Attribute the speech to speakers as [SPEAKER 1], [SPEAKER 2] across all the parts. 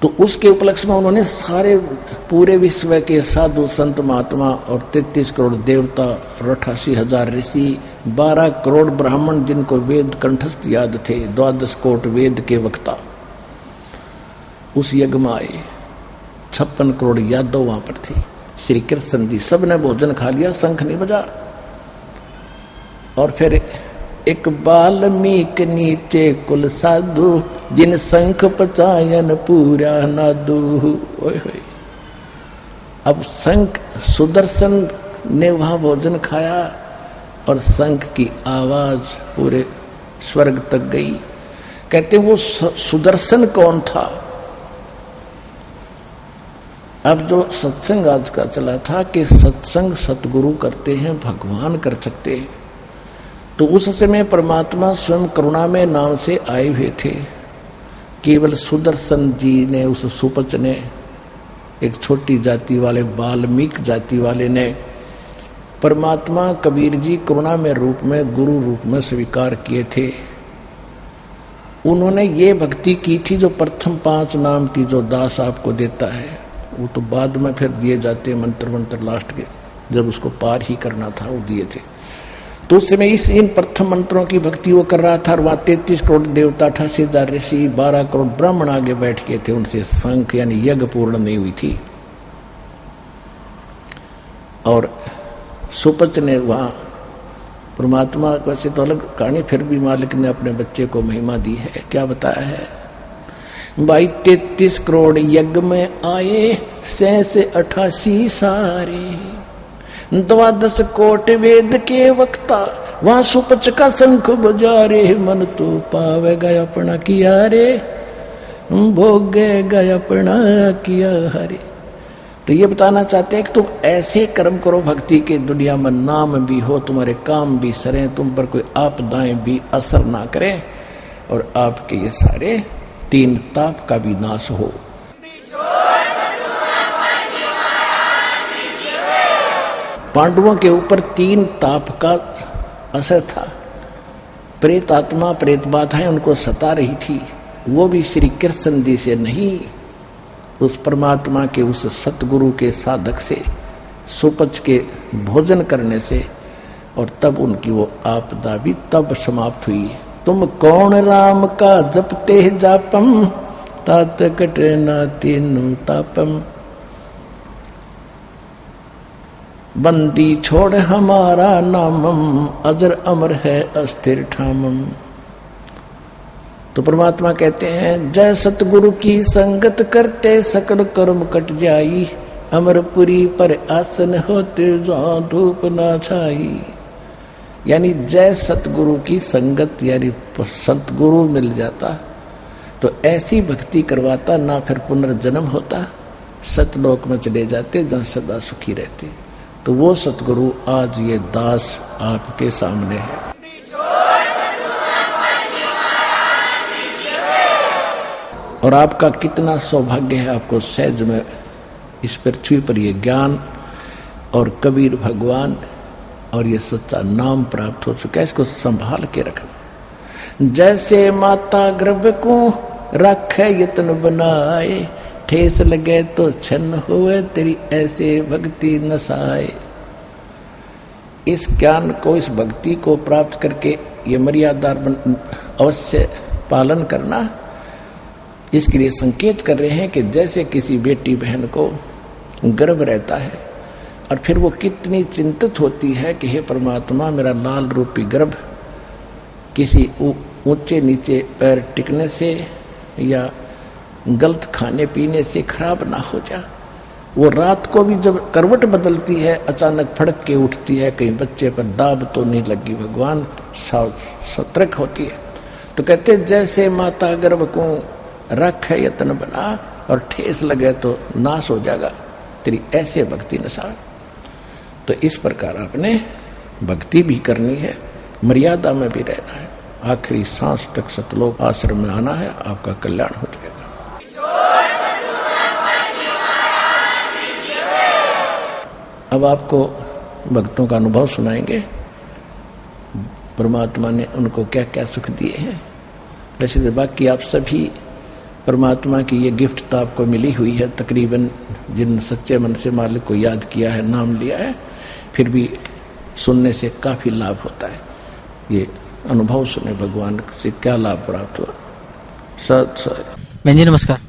[SPEAKER 1] तो उसके उपलक्ष्य में उन्होंने सारे पूरे विश्व के साधु संत महात्मा और 33 करोड़ देवता और 88,000 ऋषि, 12 करोड़ ब्राह्मण जिनको वेद कंठस्थ याद थे, 12 कोट वेद के वक्ता उस यज्ञ में आए। 56 करोड़ यादव वहां पर थे। श्री कृष्ण जी सबने भोजन खा लिया, शंख नहीं बजा। और फिर एक बाल्मीक नीचे कुल साधु, जिन शंख पचायन पूरा नादू। अब शंख सुदर्शन ने वहां भोजन खाया और शंख की आवाज पूरे स्वर्ग तक गई। कहते वो सुदर्शन कौन था? अब जो सत्संग आज का चला था कि सत्संग सतगुरु करते हैं, भगवान कर सकते हैं, तो उस समय परमात्मा स्वयं करुणा में नाम से आए हुए थे। केवल सुदर्शन जी ने, उस सुपच ने, एक छोटी जाति वाले बाल्मीक जाति वाले ने परमात्मा कबीर जी करुणा में रूप में, गुरु रूप में स्वीकार किए थे। उन्होंने ये भक्ति की थी जो प्रथम 5 नाम की जो दास आपको देता है, वो तो बाद में फिर दिए जाते मंत्र लास्ट के, जब उसको पार ही करना था वो दिए थे। तो उस समय इन प्रथम मंत्रों की भक्ति वो कर रहा था। और वहां 33 करोड़ देवता, 88,000 ऋषि, 12 करोड़ ब्राह्मण आगे बैठ के थे। उनसे शंख यानी यज्ञ पूर्ण नहीं हुई थी। और सुपच ने वहां परमात्मा वैसे तो अलग कहानी, फिर भी मालिक ने अपने बच्चे को महिमा दी है। क्या बताया है भाई? 33 करोड़ यज्ञ में आए, 88 सारे, 12 कोट वेद के वक्ता, वहां सुपच का शंख बजा रे, मन तो पावेगा अपना किया रे, भोगेगा अपना किया हरे। तो ये बताना चाहते हैं कि तुम ऐसे कर्म करो भक्ति के, दुनिया में नाम भी हो, तुम्हारे काम भी सरे, तुम पर कोई आपदाएं भी असर ना करें, और आपके ये सारे 3 ताप का भी नाश हो। पांडवों के ऊपर 3 ताप का असर था। प्रेत आत्मा, प्रेत बाधाएं उनको सता रही थी। वो भी श्री कृष्ण जी से नहीं, उस परमात्मा के उस सतगुरु के साधक से, सुपच के भोजन करने से, और तब उनकी वो आपदा भी तब समाप्त हुई। तुम कौन राम का जपते जापम, तात कटे ना तीनों तापम, बंदी छोड़ हमारा नामम, अजर अमर है अस्थिर ठामम। तो परमात्मा कहते हैं, जय सतगुरु की संगत करते, सकल कर्म कट जाई, अमरपुरी पर आसन होते, जहाँ धूप ना छाई। यानी जय सतगुरु की संगत, यानी सतगुरु मिल जाता तो ऐसी भक्ति करवाता, ना फिर पुनर्जन्म होता, सतलोक में चले जाते जहाँ सदा सुखी रहते। तो वो सतगुरु आज ये दास आपके सामने है। और आपका कितना सौभाग्य है, आपको सहज में इस पृथ्वी पर ये ज्ञान और कबीर भगवान और ये सच्चा नाम प्राप्त हो चुका है। इसको संभाल के रखना। जैसे माता गर्भ को रखे यत्न बनाए, ठेस लगे तो छन्न हुए, तेरी ऐसे भक्ति नसाए। इस ज्ञान को, इस भक्ति को प्राप्त करके ये मर्यादा अवश्य पालन करना। इसके लिए संकेत कर रहे हैं कि जैसे किसी बेटी बहन को गर्भ रहता है और फिर वो कितनी चिंतित होती है कि हे परमात्मा, मेरा लाल रूपी गर्भ किसी ऊंचे नीचे पैर टिकने से या गलत खाने पीने से खराब ना हो जा। वो रात को भी जब करवट बदलती है, अचानक फड़क के उठती है, कहीं बच्चे पर दाब तो नहीं लगी, भगवान सतर्क होती है। तो कहते जैसे माता गर्भ को रख है यत्न बना और ठेस लगे तो नाश हो जाएगा, तेरी ऐसे भक्ति नसा। तो इस प्रकार आपने भक्ति भी करनी है, मर्यादा में भी रहना है, आखिरी सांस तक सतलोक आश्रम में आना है, आपका कल्याण हो जाएगा। अब आपको भक्तों का अनुभव सुनाएंगे, परमात्मा ने उनको क्या क्या सुख दिए हैं। वैसे बाकी आप सभी परमात्मा की ये गिफ्ट तो आपको मिली हुई है। तकरीबन जिन सच्चे मन से मालिक को याद किया है, नाम लिया है, फिर भी सुनने से काफी लाभ होता है। ये अनुभव सुने भगवान से क्या लाभ प्राप्त हुआ। सत
[SPEAKER 2] बहन जी नमस्कार।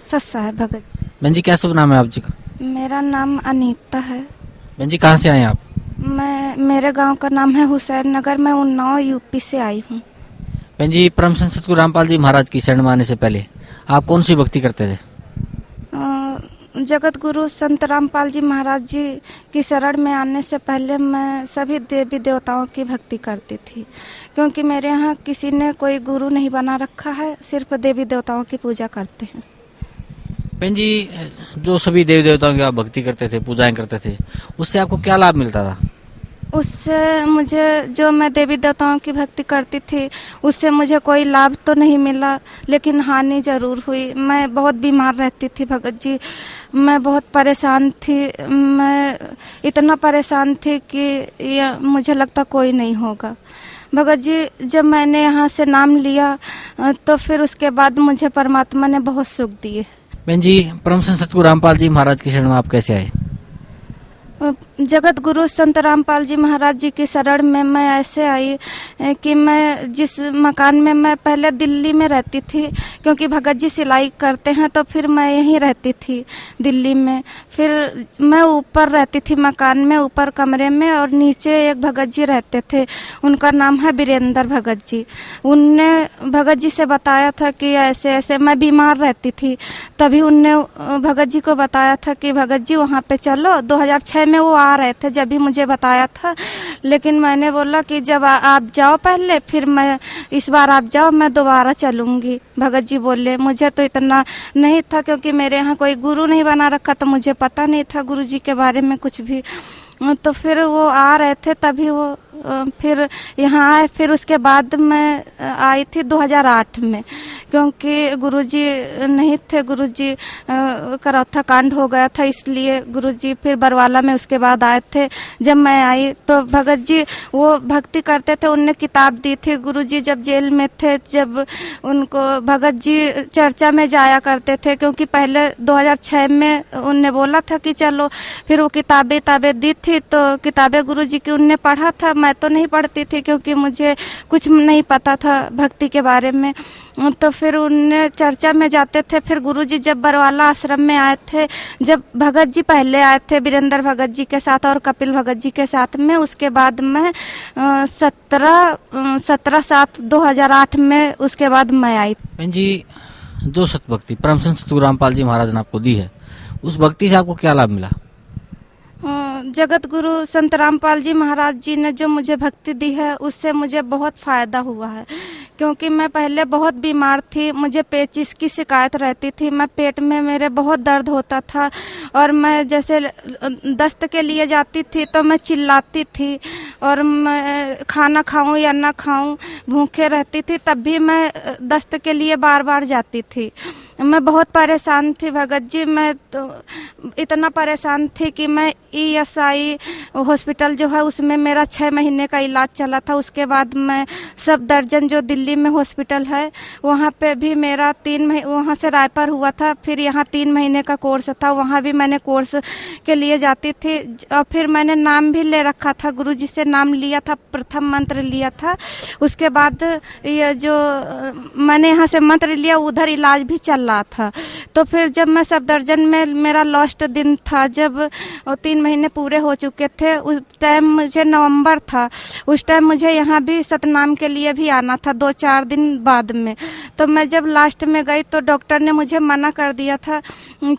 [SPEAKER 3] सत साहेब भगत।
[SPEAKER 2] बहन जी क्या शुभ नाम है आप जी का?
[SPEAKER 3] मेरा नाम अनीता है।
[SPEAKER 2] बहन जी कहाँ से आए आप?
[SPEAKER 3] मेरे गांव का नाम है हुसैन नगर। मैं उन्नाव यूपी से आई हूँ।
[SPEAKER 2] बहन जी परम संत सतगुरु रामपाल जी महाराज की शरण में आने से पहले आप कौन सी भक्ति करते थे?
[SPEAKER 3] जगत गुरु संत रामपाल जी महाराज जी की शरण में आने से पहले मैं सभी देवी देवताओं की भक्ति करती थी, क्योंकि मेरे यहाँ किसी ने कोई गुरु नहीं बना रखा है, सिर्फ देवी देवताओं की पूजा करते हैं।
[SPEAKER 2] बहन जी जो सभी देवी देवताओं की आप भक्ति करते थे, पूजाएं करते थे, उससे आपको क्या लाभ मिलता था?
[SPEAKER 3] उससे मुझे, जो मैं देवी देवताओं की भक्ति करती थी, उससे मुझे कोई लाभ तो नहीं मिला, लेकिन हानि जरूर हुई। मैं बहुत बीमार रहती थी भगत जी। मैं बहुत परेशान थी। मैं इतना परेशान थी कि मुझे लगता कोई नहीं होगा। भगत जी जब मैंने यहाँ से नाम लिया तो फिर उसके बाद मुझे परमात्मा ने बहुत सुख दिए।
[SPEAKER 2] बहन जी परम संत सतगुरु रामपाल जी महाराज की शरण में आप कैसे आए?
[SPEAKER 3] जगत गुरु संत रामपाल जी महाराज जी की शरण में मैं ऐसे आई कि मैं जिस मकान में मैं पहले दिल्ली में रहती थी, क्योंकि भगत जी सिलाई करते हैं, तो फिर मैं यहीं रहती थी दिल्ली में। फिर मैं ऊपर रहती थी मकान में, ऊपर कमरे में, और नीचे एक भगत जी रहते थे, उनका नाम है वीरेंद्र भगत जी। उनने भगत जी से बताया था कि ऐसे ऐसे मैं बीमार रहती थी, तभी उनने भगत जी को बताया था कि भगत जी वहाँ पे चलो। 2006 में वो आ रहे थे, जब भी मुझे बताया था, लेकिन मैंने बोला कि जब आप जाओ पहले, फिर मैं, इस बार आप जाओ, मैं दोबारा चलूंगी। भगत जी बोले। मुझे तो इतना नहीं था, क्योंकि मेरे यहाँ कोई गुरु नहीं बना रखा, तो मुझे पता नहीं था गुरु जी के बारे में कुछ भी। तो फिर वो आ रहे थे, तभी वो फिर यहाँ आए। फिर उसके बाद मैं आई थी 2008 में, क्योंकि गुरुजी नहीं थे, गुरुजी करौथा कांड हो गया था, इसलिए गुरुजी फिर बरवाला में उसके बाद आए थे। जब मैं आई तो भगत जी वो भक्ति करते थे, उनने किताब दी थी। गुरुजी जब जेल में थे, जब उनको भगत जी चर्चा में जाया करते थे, क्योंकि पहले 2006 में उनने बोला था कि चलो, फिर वो किताबें दी थी, तो किताबें गुरुजी की उनने पढ़ा था। मैं तो नहीं पढ़ती थी, क्योंकि मुझे कुछ नहीं पता था भक्ति के बारे में। तो फिर उनने चर्चा में जाते थे। फिर गुरुजी जब बरवाला आश्रम में आए थे, जब भगत जी पहले आए थे वीरेंद्र भगत जी के साथ और कपिल भगत जी के साथ में, उसके बाद में 17/7/2008 में उसके बाद मैं आई।
[SPEAKER 2] बहन जी जो सतभक्ति परम संत सतगुरु रामपाल जी महाराज ने आपको दी है, उस भक्ति से आपको क्या लाभ मिला?
[SPEAKER 3] जगत गुरु संत रामपाल जी महाराज जी ने जो मुझे भक्ति दी है, उससे मुझे बहुत फायदा हुआ है, क्योंकि मैं पहले बहुत बीमार थी। मुझे पेचिस की शिकायत रहती थी, मैं पेट में मेरे बहुत दर्द होता था, और मैं जैसे दस्त के लिए जाती थी तो मैं चिल्लाती थी, और मैं खाना खाऊं या ना खाऊं, भूखे रहती थी, तब भी मैं दस्त के लिए बार बार जाती थी। मैं बहुत परेशान थी भगत जी। मैं तो इतना परेशान थी कि मैं ESI हॉस्पिटल जो है, उसमें मेरा 6 महीने का इलाज चला था। उसके बाद मैं सब दर्जन जो दिल्ली में हॉस्पिटल है, वहाँ पे भी मेरा 3 महीने, वहाँ से रायपुर हुआ था, फिर यहाँ 3 महीने का कोर्स था, वहाँ भी मैंने कोर्स के लिए जाती थी। और फिर मैंने नाम भी ले रखा था, गुरुजी से नाम लिया था, प्रथम मंत्र लिया था। उसके बाद ये जो मैंने यहाँ से मंत्र लिया, उधर इलाज भी चल रहा था। तो फिर जब मैं सब दर्जन में, मेरा लास्ट दिन था, जब 3 महीने पूरे हो चुके थे, उस टाइम मुझे नवंबर था, उस टाइम मुझे यहाँ भी सतनाम के लिए भी आना था 2-4 दिन बाद में। तो मैं जब लास्ट में गई तो डॉक्टर ने मुझे मना कर दिया था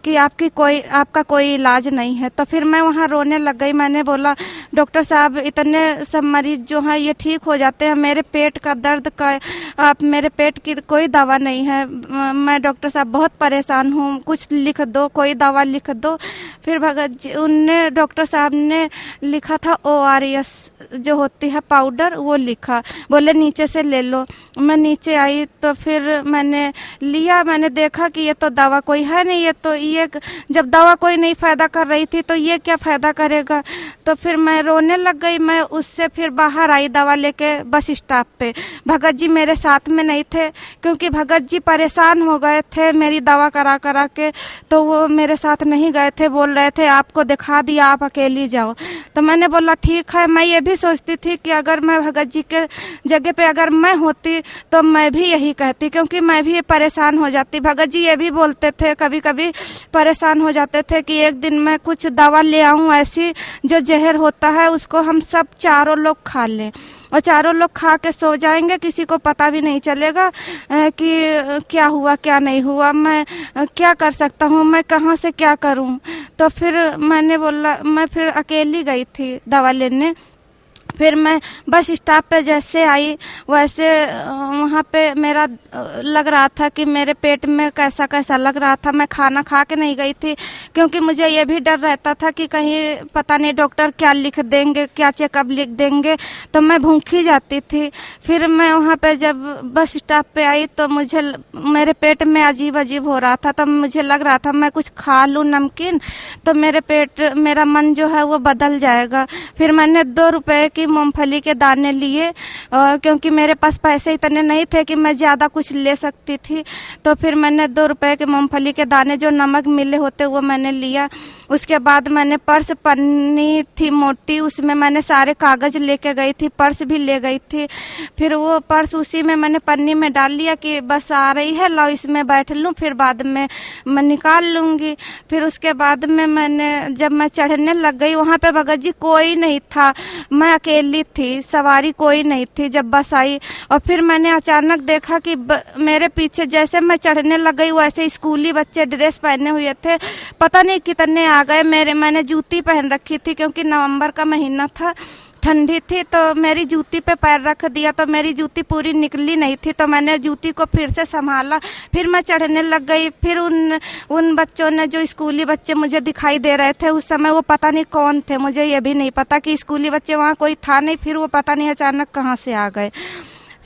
[SPEAKER 3] कि आपका कोई इलाज नहीं है। तो फिर मैं वहाँ रोने लग गई। मैंने बोला, डॉक्टर साहब इतने सब मरीज जो हैं ये ठीक हो जाते हैं, मेरे पेट का दर्द का आप मेरे पेट की कोई दवा नहीं है, मैं डॉक्टर साहब बहुत परेशान हूँ, कुछ लिख दो, कोई दवा लिख दो। फिर भगत जी उनने, डॉक्टर साहब ने लिखा था ORS जो होती है पाउडर, वो लिखा, बोले नीचे से ले लो। मैं नीचे आई तो फिर मैंने लिया, मैंने देखा कि ये तो दवा कोई है नहीं, ये जब दवा कोई नहीं फायदा कर रही थी तो ये क्या फायदा करेगा। तो फिर मैं रोने लग गई। मैं उससे फिर बाहर आई दवा लेके बस स्टॉप पे। भगत जी मेरे साथ में नहीं थे, क्योंकि भगत जी परेशान हो गए थे थे मेरी दवा करा करा के, तो वो मेरे साथ नहीं गए थे, बोल रहे थे आपको दिखा दिया, आप अकेली जाओ। तो मैंने बोला ठीक है। मैं ये भी सोचती थी कि अगर मैं भगत जी के जगह पे अगर मैं होती तो मैं भी यही कहती, क्योंकि मैं भी परेशान हो जाती। भगत जी ये भी बोलते थे, कभी कभी परेशान हो जाते थे कि एक दिन मैं कुछ दवा ले आऊं ऐसी जो जहर होता है, उसको हम सब चारों लोग खा लें और चारों लोग खा के सो जाएंगे, किसी को पता भी नहीं चलेगा कि क्या हुआ क्या नहीं हुआ, मैं क्या कर सकता हूँ, मैं कहाँ से क्या करूँ। तो फिर मैंने बोला, मैं फिर अकेली गई थी दवा लेने। फिर मैं बस स्टॉप पे जैसे आई वैसे वहाँ पे मेरा लग रहा था कि मेरे पेट में कैसा कैसा लग रहा था। मैं खाना खा के नहीं गई थी, क्योंकि मुझे ये भी डर रहता था कि कहीं पता नहीं डॉक्टर क्या लिख देंगे, क्या चेकअप लिख देंगे, तो मैं भूखी जाती थी। फिर मैं वहाँ पे जब बस स्टॉप पे आई तो मुझे मेरे पेट में अजीब अजीब हो रहा था। तो मुझे लग रहा था मैं कुछ खा लूँ नमकीन तो मेरा मन जो है वो बदल जाएगा। फिर मैंने 2 रुपए की मूंगफली के दाने लिए, क्योंकि मेरे पास पैसे इतने नहीं थे कि मैं ज़्यादा कुछ ले सकती थी। तो फिर मैंने 2 रुपए के मूंगफली के दाने जो नमक मिले होते वो मैंने लिया। उसके बाद मैंने पर्स पन्नी थी मोटी, उसमें मैंने सारे कागज़ लेके गई थी, पर्स भी ले गई थी। फिर वो पर्स उसी में मैंने पन्नी में डाल लिया कि बस आ रही है लाओ इसमें बैठ लूँ, फिर बाद में मैं निकाल लूँगी। फिर उसके बाद में जब मैं चढ़ने लग गई, वहाँ पे भगत जी कोई नहीं था, मैं अकेली थी, सवारी कोई नहीं थी। जब बस आई और फिर मैंने अचानक देखा कि मेरे पीछे जैसे मैं चढ़ने लग गई वैसे स्कूली बच्चे ड्रेस पहने हुए थे, पता नहीं कितने आ गए। मैंने जूती पहन रखी थी क्योंकि नवंबर का महीना था, ठंडी थी, तो मेरी जूती पे पैर रख दिया तो मेरी जूती पूरी निकली नहीं थी। तो मैंने जूती को फिर से संभाला, फिर मैं चढ़ने लग गई। फिर उन बच्चों ने, जो स्कूली बच्चे मुझे दिखाई दे रहे थे उस समय, वो पता नहीं कौन थे, मुझे ये भी नहीं पता कि स्कूली बच्चे वहाँ कोई था नहीं, फिर वो पता नहीं अचानक कहाँ से आ गए।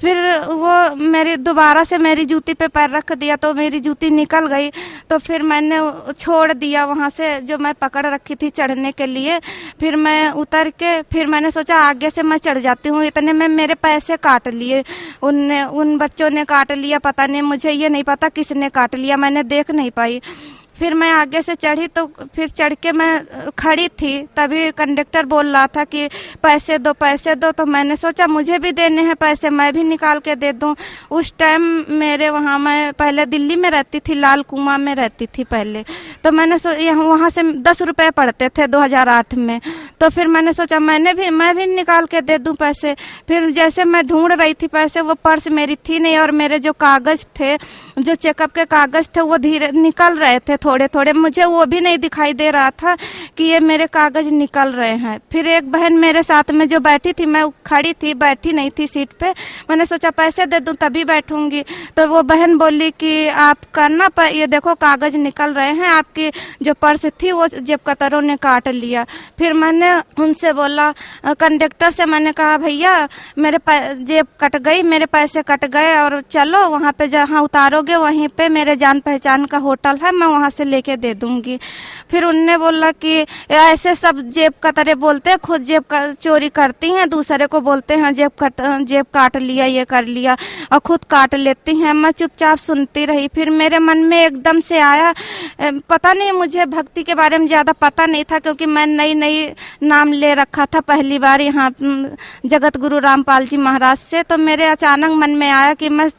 [SPEAKER 3] फिर वो दोबारा से मेरी जूती पे पैर रख दिया तो मेरी जूती निकल गई। तो फिर मैंने छोड़ दिया वहाँ से जो मैं पकड़ रखी थी चढ़ने के लिए। फिर मैं उतर के फिर मैंने सोचा आगे से मैं चढ़ जाती हूँ। इतने में मेरे पैसे काट लिए उन बच्चों ने काट लिया, पता नहीं, मुझे ये नहीं पता किसने काट लिया, मैंने देख नहीं पाई। फिर मैं आगे से चढ़ी तो फिर चढ़ के मैं खड़ी थी, तभी कंडक्टर बोल रहा था कि पैसे दो पैसे दो। तो मैंने सोचा मुझे भी देने हैं पैसे, मैं भी निकाल के दे दूं। उस टाइम मेरे वहाँ, मैं पहले दिल्ली में रहती थी, लाल कुआं में रहती थी पहले, तो मैंने वहाँ से 10 रुपये पड़ते थे 2008 में। तो फिर मैंने सोचा मैं भी निकाल के दे दूं पैसे। फिर जैसे मैं ढूंढ रही थी पैसे, वो पर्स मेरी थी नहीं और मेरे जो कागज़ थे, जो चेकअप के कागज़ थे, वो धीरे निकल रहे थे थोड़े थोड़े, मुझे वो भी नहीं दिखाई दे रहा था कि ये मेरे कागज़ निकल रहे हैं। फिर एक बहन मेरे साथ में जो बैठी थी, मैं खड़ी थी, बैठी नहीं थी सीट पे, मैंने सोचा पैसे दे दूं तभी बैठूंगी। तो वो बहन बोली कि आपका ना ये देखो कागज़ निकल रहे हैं, आपकी जो पर्स थी वो जेब कतरों ने काट लिया। फिर मैंने उनसे बोला, कंडक्टर से मैंने कहा भैया मेरे जेब कट गई, मेरे पैसे कट गए, और चलो वहाँ पे जहाँ उतारोगे वहीं पे मेरे जान पहचान का होटल है, मैं वहाँ से लेके दे दूंगी। फिर उनने बोला कि ऐसे सब जेब कतरे बोलते हैं, खुद जेब चोरी करती हैं, दूसरे को बोलते हैं जेब काट लिया, ये कर लिया, और खुद काट लेती हैं। मैं चुपचाप सुनती रही। फिर मेरे मन में एकदम से आया, पता नहीं, मुझे भक्ति के बारे में ज़्यादा पता नहीं था क्योंकि मैं नई नाम ले रखा था पहली बार यहाँ जगत गुरु रामपाल जी महाराज से। तो मेरे अचानक मन में आया कि मैं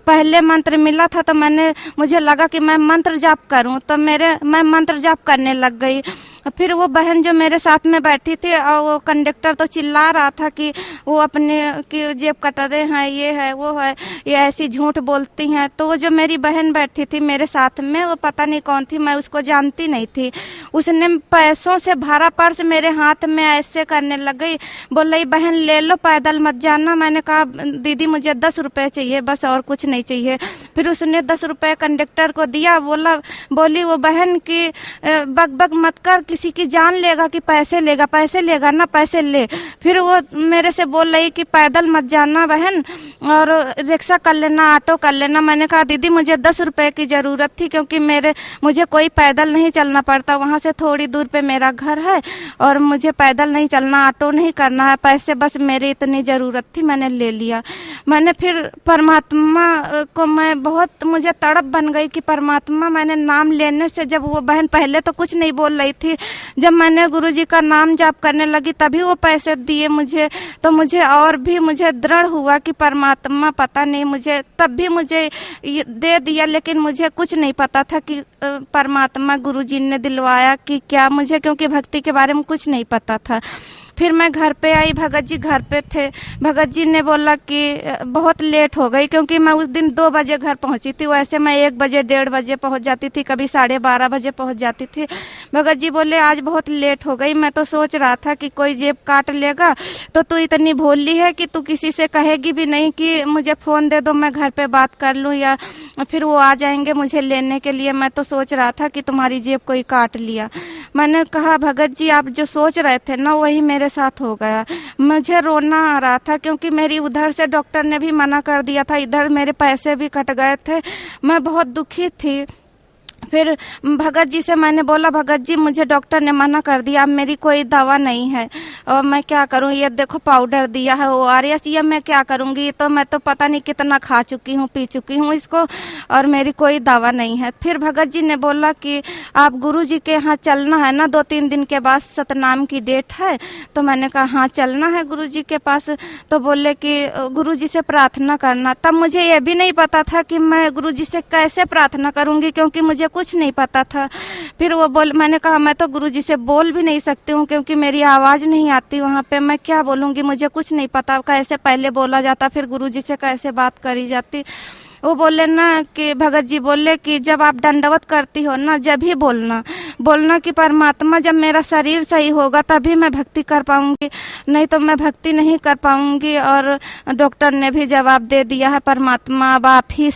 [SPEAKER 3] पहले मंत्र मिला था तो मुझे लगा कि मैं मंत्र जाप करूं, तो मैं मंत्र जाप करने लग गई। फिर वो बहन जो मेरे साथ में बैठी थी और वो कंडक्टर तो चिल्ला रहा था कि वो अपने की जेब कतरे हैं, ये है वो है, ये ऐसी झूठ बोलती हैं। तो वो जो मेरी बहन बैठी थी मेरे साथ में, वो पता नहीं कौन थी, मैं उसको जानती नहीं थी, उसने पैसों से भरा पर्स मेरे हाथ में ऐसे करने लग गई, बोल रही बहन ले लो, पैदल मत जाना। मैंने कहा दीदी मुझे 10 रुपये चाहिए बस, और कुछ नहीं चाहिए। फिर उसने 10 रुपये कंडक्टर को दिया, बोली वो बहन की बक मत कर, किसी की जान लेगा कि पैसे लेगा ना, पैसे ले। फिर वो मेरे से बोल रही कि पैदल मत जाना बहन, और रिक्शा कर लेना, ऑटो कर लेना। मैंने कहा दीदी मुझे 10 रुपये की ज़रूरत थी क्योंकि मुझे कोई पैदल नहीं चलना पड़ता, वहाँ से थोड़ी दूर पे मेरा घर है और मुझे पैदल नहीं चलना, ऑटो नहीं करना है, पैसे बस मेरी इतनी ज़रूरत थी, मैंने ले लिया। मैंने फिर परमात्मा को मैं बहुत मुझे तड़प बन गई कि परमात्मा, मैंने नाम लेने से, जब वो बहन पहले तो कुछ नहीं बोल रही थी, जब मैंने गुरुजी का नाम जाप करने लगी तभी वो पैसे दिए मुझे, तो मुझे और भी मुझे दृढ़ हुआ कि परमात्मा पता नहीं मुझे, तब भी मुझे दे दिया, लेकिन मुझे कुछ नहीं पता था कि परमात्मा गुरुजी ने दिलवाया कि क्या, मुझे क्योंकि भक्ति के बारे में कुछ नहीं पता था। फिर मैं घर पे आई, भगत जी घर पे थे। भगत जी ने बोला कि बहुत लेट हो गई, क्योंकि मैं उस दिन 2 बजे घर पहुंची थी, वैसे मैं 1 बजे 1:30 बजे पहुंच जाती थी, कभी 12:30 बजे पहुंच जाती थी। भगत जी बोले आज बहुत लेट हो गई, मैं तो सोच रहा था कि कोई जेब काट लेगा, तो तू इतनी भोली है कि तू किसी से कहेगी भी नहीं कि मुझे फ़ोन दे दो, मैं घर पे बात कर लूँ, या फिर वो आ जाएंगे मुझे लेने के लिए। मैं तो सोच रहा था कि तुम्हारी जेब कोई काट लिया। मैंने कहा भगत जी आप जो सोच रहे थे ना वही मेरे साथ हो गया। मुझे रोना आ रहा था, क्योंकि मेरी उधर से डॉक्टर ने भी मना कर दिया था, इधर मेरे पैसे भी कट गए थे, मैं बहुत दुखी थी। फिर भगत जी से मैंने बोला भगत जी मुझे डॉक्टर ने मना कर दिया, अब मेरी कोई दवा नहीं है और मैं क्या करूं, ये देखो पाउडर दिया है ORS, ये मैं क्या करूंगी, तो मैं तो पता नहीं कितना खा चुकी हूँ, पी चुकी हूँ इसको, और मेरी कोई दवा नहीं है। फिर भगत जी ने बोला कि आप गुरुजी के यहाँ चलना है ना, 2-3 दिन के बाद सतनाम की डेट है। तो मैंने कहा हाँ चलना है गुरुजी के पास। तो बोले कि गुरुजी से प्रार्थना करना। तब मुझे ये भी नहीं पता था कि मैं गुरुजी से कैसे प्रार्थना करूंगी, क्योंकि मुझे कुछ नहीं पता था। फिर मैंने कहा मैं तो गुरुजी से बोल भी नहीं सकती हूँ, क्योंकि मेरी आवाज़ नहीं आती वहाँ पे, मैं क्या बोलूँगी, मुझे कुछ नहीं पता कैसे पहले बोला जाता, फिर गुरुजी से कैसे बात करी जाती। वो बोले ना कि भगत जी बोले कि जब आप दंडवत करती हो ना, जब ही बोलना कि परमात्मा जब मेरा शरीर सही होगा तभी मैं भक्ति कर पाऊंगी, नहीं तो मैं भक्ति नहीं कर पाऊंगी। और डॉक्टर ने भी जवाब दे दिया है, परमात्मा अब आप ही